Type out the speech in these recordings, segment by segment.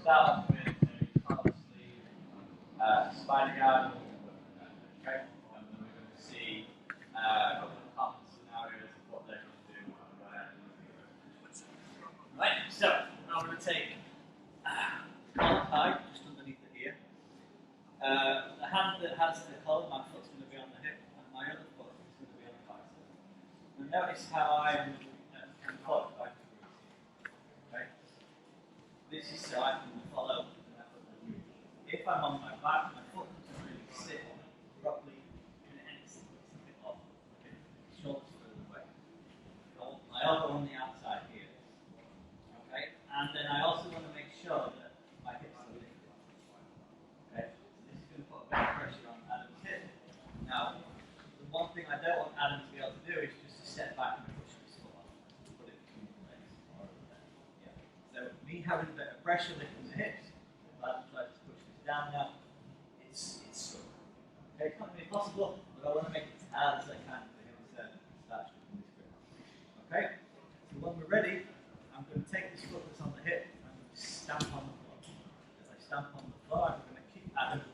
Start off with a collar sleeve, spider guard, okay? And then we're going to see a couple of common scenarios of what they're going to do. Right, so I'm going to take collar tie just underneath the ear. The hand that has the collar, my foot's going to be on the hip, and my other foot is going to be on the bicep. And notice how I'm foot back to okay? This is so I can follow the method of movement. If I'm on my back, my foot doesn't really sit properly in any specific off. Okay? Shoulders further away. I want my elbow on the outside here. Okay? And then I also want to make sure that my hips are lifted. Okay? So this is going to put a bit of pressure on Adam's hip. Now, the one thing I don't want Adam to be able to do is just to step back and push this foot off. Put it between the legs. Yeah. So me having a bit of pressure lifting the hips, Adam tries to push this down now. It's stuck. Okay, it's not going to be possible, but I want to make it as hard as I can for him to start stripping this grip. Okay? So when we're ready, I'm going to take this foot that's on the hip and I'm going to stamp on the floor. As I stamp on the floor, I'm going to kick Adam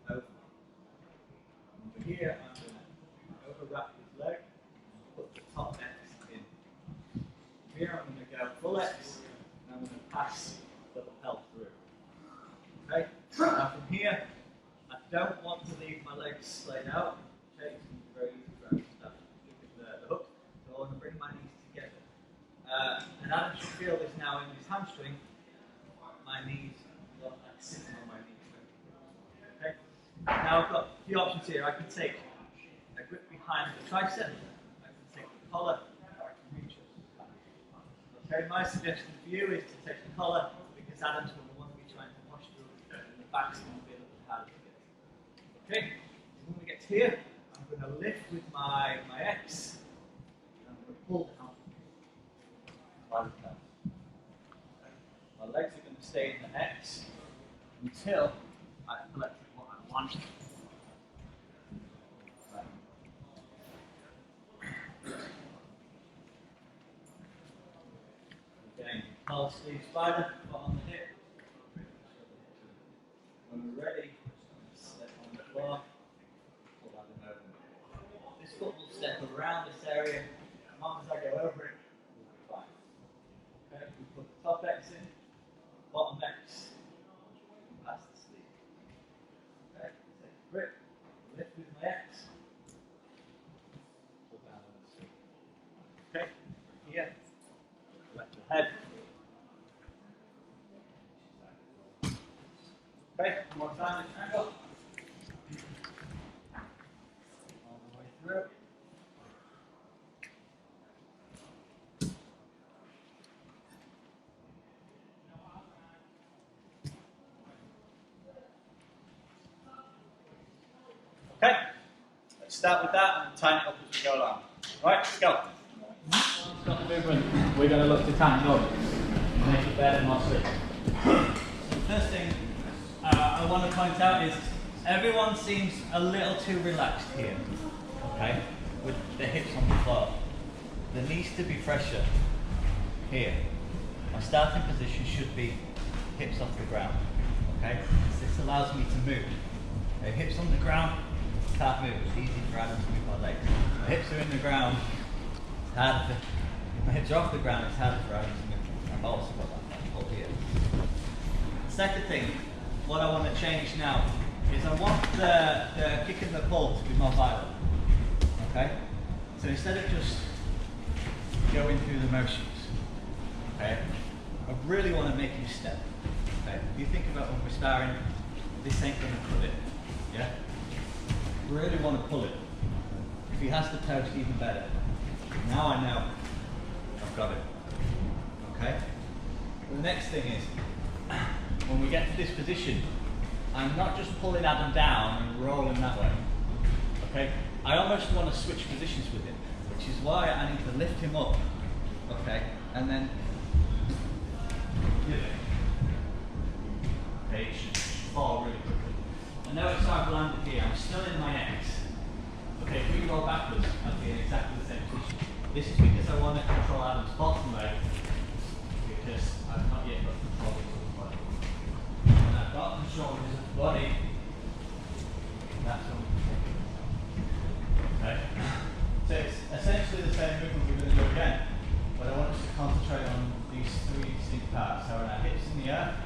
over. Over here, I'm going to overwrap his leg and put the top X in. Here, I'm going to go full X and I'm going to pass the lapel through. Okay? Now from here, I don't want to leave my legs splayed out. Okay, it's going to be very easy for Adam to start stripping the hook. So I want to bring my knees together. And Adam should feel this now in his hamstring. My knees look like sitting on my knees. Okay? Now I've got a few options here. I can take a grip behind the tricep. I can take the collar, or I can reach it. Okay, my suggestion for you is to take the collar because Adam's going to want to be trying to push through and the back's going to be a little harder to get. Okay, so when we get here, I'm going to lift with my X and I'm going to pull down. My legs are going to stay in the X until I've collected what I want. Again, collar sleeve spider, foot on the hip. When we're ready, step on the floor, pull that in over. This foot will step around this area. As long as I go over it, we'll be fine. Okay, we put the top X in, bottom X, and pass the sleeve. Okay, take a grip, lift with my X, pull down on the sleeve. Okay, here, collect the head. Okay, one more time, angle. All the way through. Okay, let's start with that and tighten it up as we go along. Right, let's go. Stop the movement. We're going to look to tighten it up and make it better and more slick. So the first thing I want to point out is everyone seems a little too relaxed here, okay, with the hips on the floor. There needs to be pressure here. My starting position should be hips off the ground, okay? This allows me to move. Okay, hips on the ground, can't move. It's easy for Adam to move my legs. My hips are in the ground, it's harder if my hips are off the ground, it's harder for Adam to move. I've also got that pull here. Second thing, what I want to change now is I want the kick and the pull to be more violent. Okay? So instead of just going through the motions, okay, I really want to make you step. Okay? If you think about when we're sparring, this ain't going to cut it. Yeah? Really want to pull it. If he has to toast, even better. Now I know I've got it. Okay? The next thing is, when we get to this position, I'm not just pulling Adam down and rolling that way. Okay? I almost want to switch positions with him, which is why I need to lift him up. Okay? And then okay, it should fall really quickly. And notice how I've landed here. I'm still in my X. Okay, if we roll backwards, I'll be in exactly the same position. This is because I want to control Adam's bottom leg, because I've not yet got control of his body. When I've got control of his body, that's when we can take it. Okay? So it's essentially the same movement we're going to do again, but I want us to concentrate on these three distinct parts. So when our hips in the air,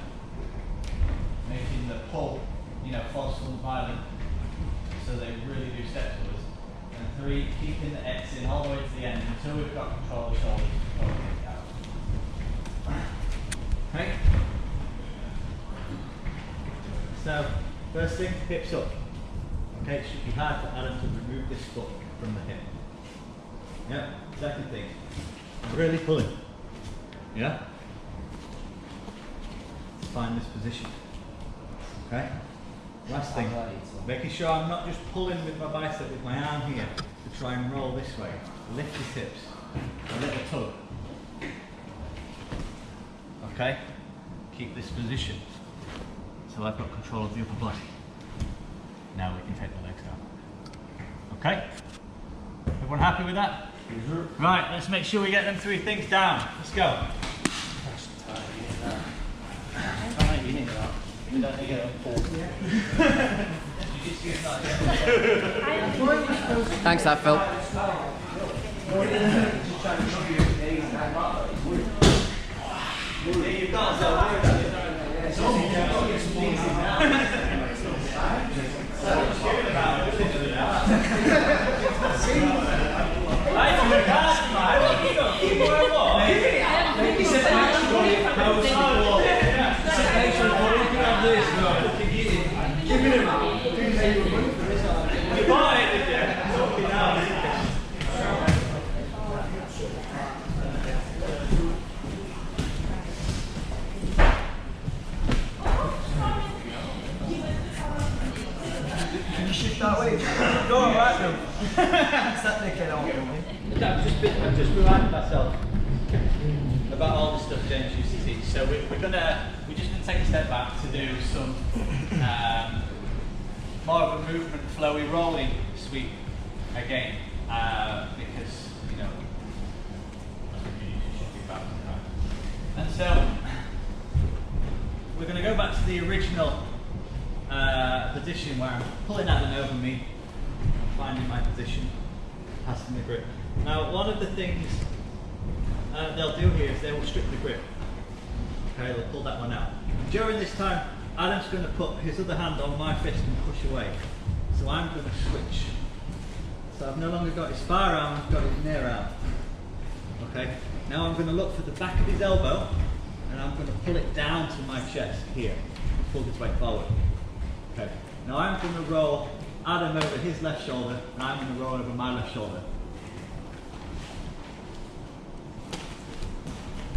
making the pull, forceful and violent, so they really do step to us. And 3, keeping the X in all the way to the end until we've got control of the shoulders before we take it out. Okay? So, first thing, hips up. Okay, it should be hard for Adam to remove this foot from the hip. Yeah? Second thing, really pulling. Yeah? Find this position. Okay? Last thing, making sure I'm not just pulling with my bicep with my arm here to try and roll this way. Lift his hips, a little tug. Okay? Keep this position so I've got control of the upper body. Now we can take the legs down. Okay? Everyone happy with that? Right, let's make sure we get them 3 things down. Let's go. You need that. We don't need it. Thanks, that Phil. I've just reminded myself about all the stuff James used to teach. So we're just gonna take a step back to do some more of a movement, flowy, rolling sweep again, because should be balanced, right? And so we're going to go back to the original position where I'm pulling Adam over me, finding my position, passing the grip. Now, one of the things they'll do here is they will strip the grip. Okay, they'll pull that one out. During this time, Adam's going to put his other hand on my fist and push away. So I'm going to switch. So I've no longer got his far arm, I've got his near arm. Okay, now I'm going to look for the back of his elbow and I'm going to pull it down to my chest here. Pull this weight forward. Okay, now I'm going to roll Adam over his left shoulder and I'm going to roll over my left shoulder.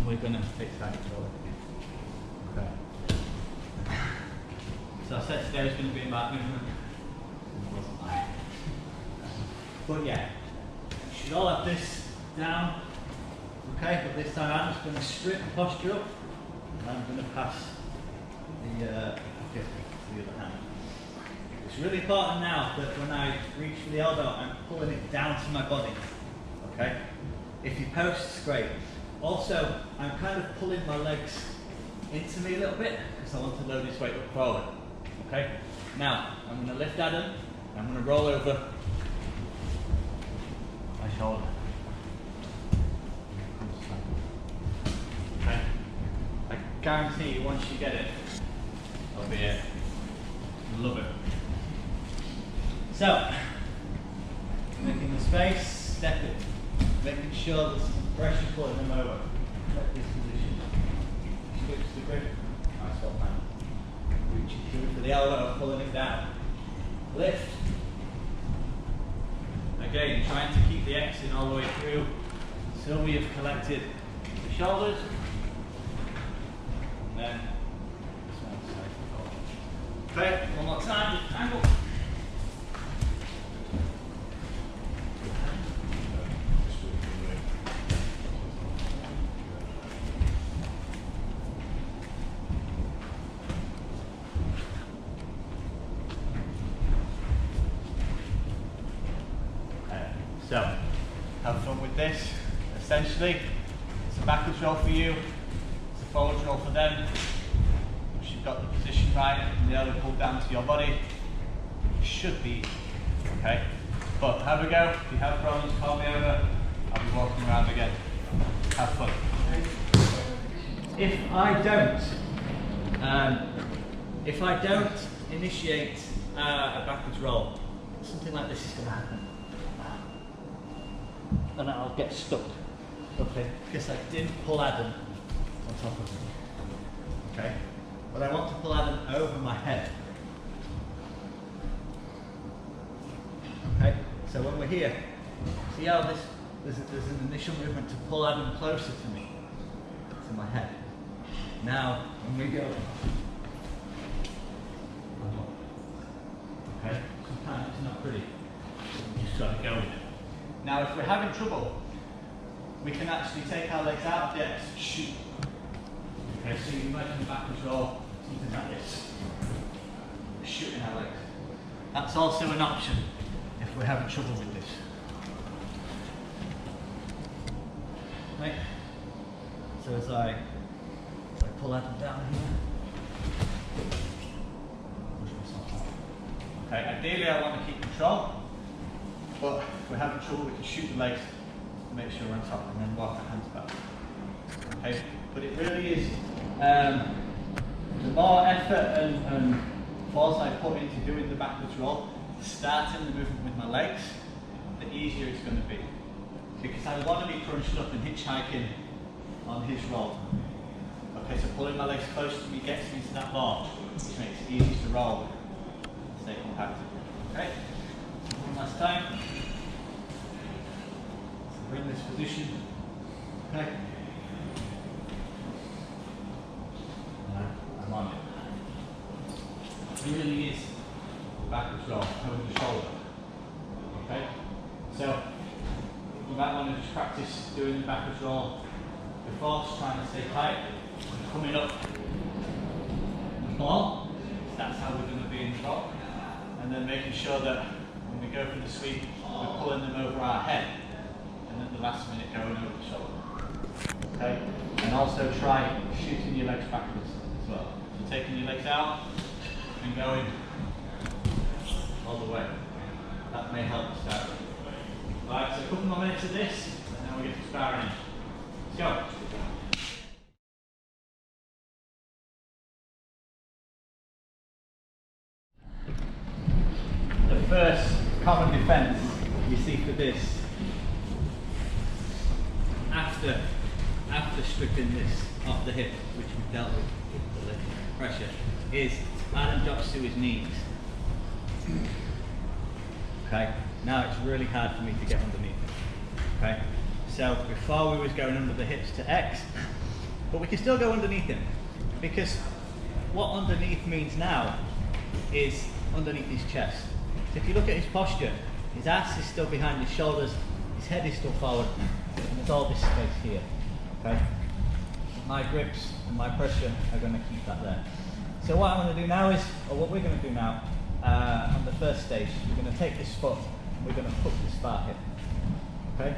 We're going to take side control. Okay. So I said today was going to be about movement. It wasn't like. But yeah, you should all have this down. Okay, but this time I'm just going to strip the posture up and I'm going to pass the hip to the other hand. It's really important now that when I reach for the elbow, I'm pulling it down to my body. Okay? If you post, it's great. Also, I'm kind of pulling my legs into me a little bit because I want to load this weight up forward. Okay? Now, I'm going to lift Adam and I'm going to roll over my shoulder. Okay? I guarantee you once you get it, that'll be it. Love it. So, making the space, step it. Making sure there's pressure pulling them over. Let this position. Switch the grip. Nice well hand. Reaching through for the elbow, pulling it down. Lift. Again, trying to keep the X in all the way through until we have collected the shoulders. And then this one side forward. Okay, one more time, just angle. So, have fun with this. Essentially, it's a backwards roll for you, it's a forwards roll for them. Once you've got the position right and the elbow pulled down to your body, it should be okay. But have a go. If you have problems, call me over. I'll be walking around again. Have fun. If I don't initiate a backwards roll, something like this is going to happen. And I'll get stuck up here because I didn't pull Adam on top of me. Okay? But I want to pull Adam over my head. Okay? So when we're here, see how there's an initial movement to pull Adam closer to me, to my head. Now, when we go, okay? Sometimes it's not pretty. So we just try to go with it. Now, if we're having trouble, we can actually take our legs out of the X and shoot. Okay, so you can imagine the backwards roll, something like this. Shooting our legs. That's also an option if we're having trouble with this. Right? So as I pull Adam down here. Push myself out. Okay, ideally I want to keep control. But if we're having trouble, we can shoot the legs to make sure we're on top and then walk our hands back. Okay, but it really is, the more effort and force I put into doing the backwards roll, starting the movement with my legs, the easier it's going to be. Because I want to be crunched up and hitchhiking on his roll. Okay, so pulling my legs close to me gets me to that bar, which makes it easy to roll and stay compacted. Okay? One last time. So bring this position. Okay. I'm on it. It really is backwards roll over the shoulder. Okay? So you might want to just practice doing the backwards roll before, just trying to stay tight. Coming up the ball. That's how we're going to be in the roll. And then making sure that when we go for the sweep, we're pulling them over our head, and at the last minute going over the shoulder. Okay? And also try shooting your legs backwards as well. So taking your legs out and going all the way. That may help us out. Right, so a couple more minutes of this, and then we get to sparring. Let's go. The first common defense you see for this, after stripping this off the hip, which we've dealt with the leg pressure, is Adam drops to his knees. Okay, now it's really hard for me to get underneath it. Okay, so before we was going under the hips to X, but we can still go underneath him, because what underneath means now is underneath his chest. So if you look at his posture, his ass is still behind his shoulders, his head is still forward, and there's all this space here. Okay? My grips and my pressure are going to keep that there. So what I'm going to do now is, or what we're going to do now, on the first stage, we're going to take this foot and we're going to hook this far hip. Okay?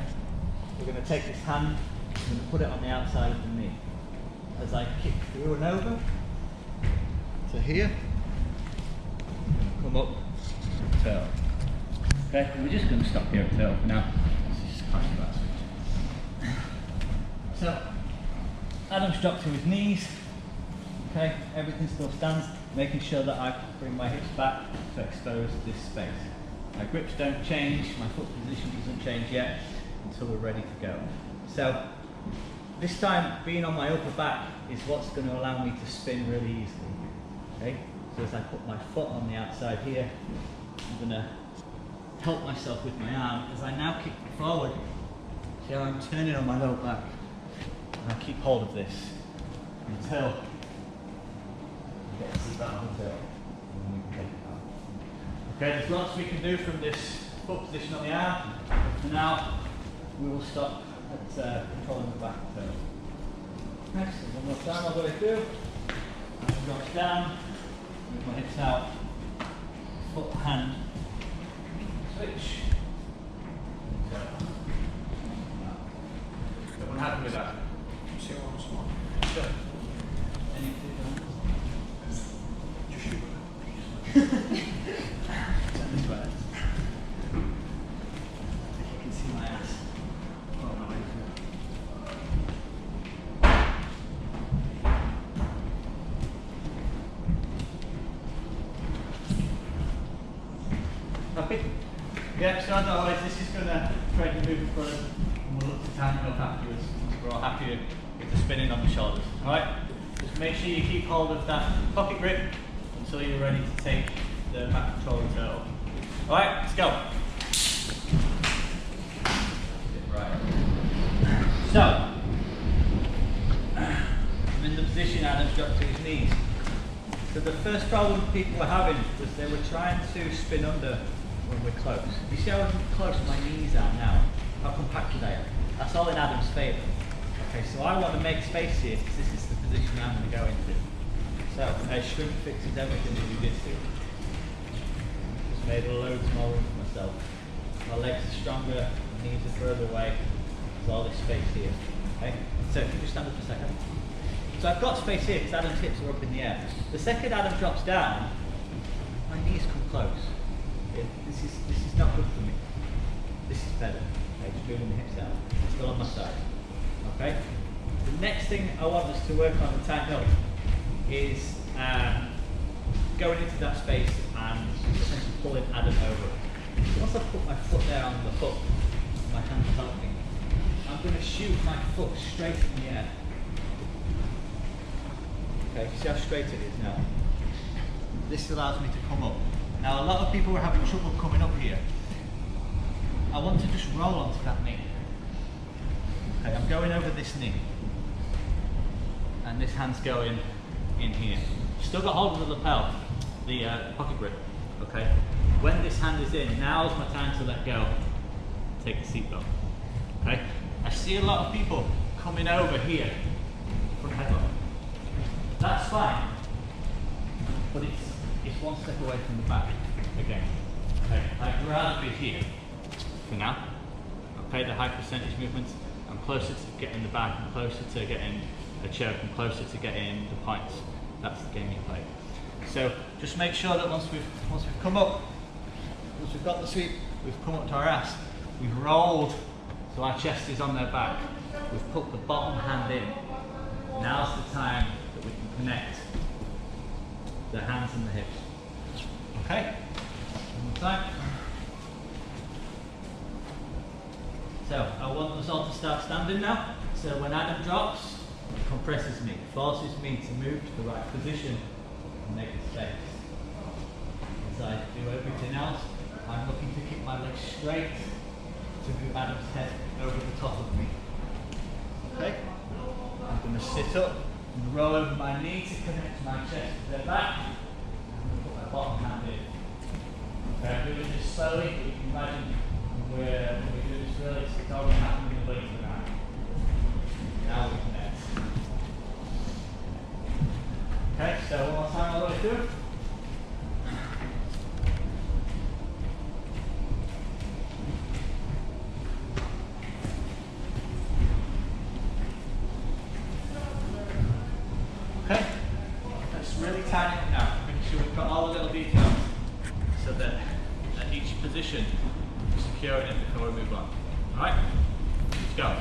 We're going to take this hand, we're going to put it on the outside of the knee. As I kick through and over to here, come up, turtle. Okay, and we're just going to stop here at turtle for now. Let's just climb that switch. So, Adam's dropped to his knees. Okay, everything still stands, making sure that I bring my hips back to expose this space. My grips don't change, my foot position doesn't change yet until we're ready to go. So, this time being on my upper back is what's going to allow me to spin really easily. Okay, so as I put my foot on the outside here, I'm going to help myself with my arm as I now kick forward. See how I'm turning on my lower back, and I keep hold of this until I get to that until and we can take it out. Okay, there's lots we can do from this foot position on the arm. For now, we will stop at controlling the back turn. Next, one more time, I'll go through. Arm drops down, move my hips out, foot, hand, switch. with that? Sure. Any just shoot. Turn this way. You can see my ass. Oh, no, happy? Yeah, so as always, this is going to try to move forward and we'll look to tighten up afterwards once we're all happy with the spinning on the shoulders. Alright? Just make sure you keep hold of that pocket grip until you're ready to take the back control and turtle. Alright, let's go. Right. So, I'm in the position Adam's dropped to his knees. So the first problem people were having was they were trying to spin under when we're close. You see how close my knees are now? How compacted I am? That's all in Adam's favour. Okay, so I want to make space here because this is the position I'm going to go into. So, shrink fixes everything that we did to. Just made loads more room for myself. My legs are stronger, my knees are further away. There's all this space here. Okay, so if you just stand up for a second. So I've got space here because Adam's hips are up in the air. The second Adam drops down, my knees come close. This is not good for me. This is better. Okay, just moving the hips down. Still on my side. Okay. The next thing I want us to work on and tighten up is going into that space and essentially pulling Adam over. So once I put my foot there on the hook, my hand's helping, I'm going to shoot my foot straight in the air. Okay, see how straight it is now? This allows me to come up. Now a lot of people were having trouble coming up here. I want to just roll onto that knee. Okay, I'm going over this knee. And this hand's going in here. Still got hold of the lapel, the pocket grip. Okay. When this hand is in, now's my time to let go. Take the seatbelt. Okay. I see a lot of people coming over here. Front headlock. That's fine. But it's one step away from the back again. Okay. I'd rather be here for now. Okay, the high percentage movements. I'm closer to getting the back, I'm closer to getting a choke, I'm closer to getting the points. That's the game you play. So just make sure that once we've come up, once we've got the sweep, we've come up to our ass, we've rolled so our chest is on their back, we've put the bottom hand in. Now's the time that we can connect the hands and the hips. Okay? One more time. So I want us all to start standing now. So when Adam drops, it compresses me, forces me to move to the right position and make a space. As I do everything else, I'm looking to keep my legs straight to move Adam's head over the top of me. Okay? I'm going to sit up and roll over my knee to connect my chest to their back. I'm going to put my bottom hand in. Okay, I'm doing this slowly, but you can imagine where we do this really, it's already happening in the blink of an eye. Now we connect. Okay, so one more time all the way through. Okay, let's really tighten it now. Make sure we've got all the little details so that at each position we're securing it before we move on. Alright, let's go.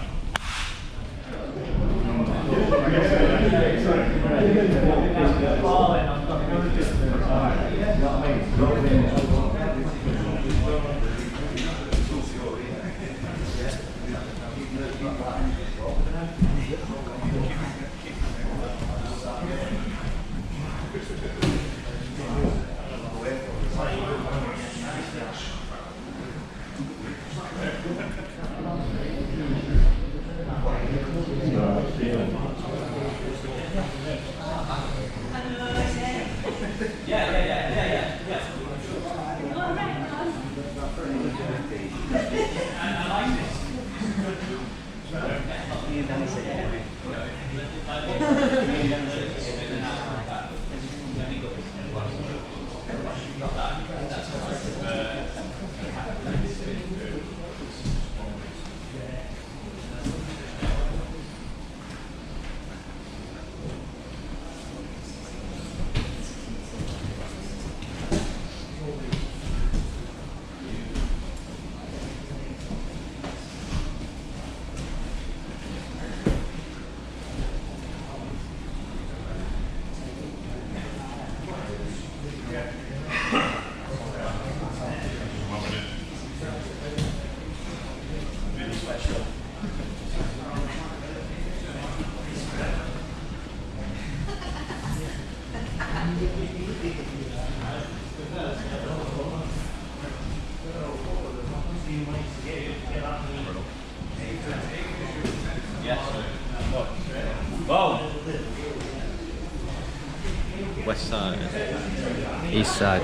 East side.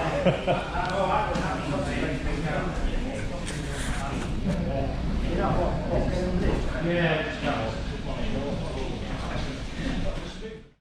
Yeah.